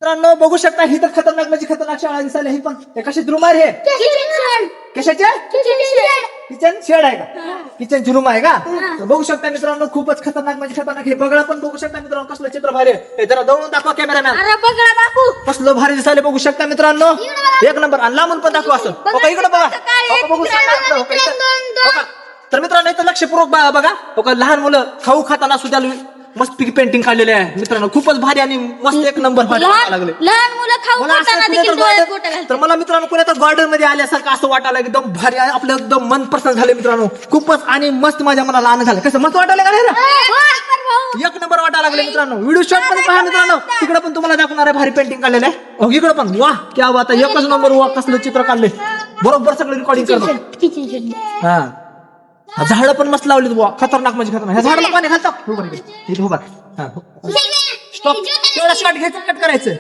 मित्रांनो बघू शकता ही तर खतरनाक म्हणजे खतरनाक शाळा दिसायला ही पण कशाची रूम आहे हे कशाचे किचन शेड आहे का किचनची रूम आहे का तर बघू शकता मित्रांनो खूपच खतरनाक म्हणजे खतरनाक हे बगळा पण बघू शकता मित्रांनो कसलं चित्र भारी आहे जरा दळून दाखवा कॅमेरामॅन अरे बघा बापू कसलं भारी दिसायला बघू शकता मित्रांनो एक नंबर आणि लांबून पण दाखवा असं इकडे बघा बघू शकता तर मित्रांनो इथं लक्षपूर्वक बघा लहान मुलं खाऊ खाताना सुद्धा मस्त पेंटिंग काढलेले आहे मित्रांनो खूपच भारी आणि मस्त एक नंबर भारी लागले लहान मुलं खाऊ मला असं खाताना देखील डोळ्यात गोटा घालतात. तर मला मित्रांनो कोणी आता गार्डन मध्ये आल्यासारखं असं वाटायला एकदम भारी आहे आपलं एकदम मन प्रसन्न झालं मित्रांनो खूपच आणि मस्त माझ्या मनाला आनंद झाला कसं मस्त वाटायला लागलं ना एक नंबर वाटायला लागले मित्रांनो व्हिडिओ शॉट मध्ये पहा मित्रांनो तिकडे पण तुम्हाला दाखवणार आहे भारी पेंटिंग काढलेलं आहे इकडे पण वाह क्या बात आहे एकच नंबर वाह कसलं चित्र काढले बरोबर सगळं रेकॉर्डिंग करतो हा झाडं पण मस्त लावलीत बुवा खतरनाक म्हणजे खतरनाक ह्या झाडाला पाणी घालता इथे उभा स्टॉप तेवढा शॉट घ्यायचं कट करायचं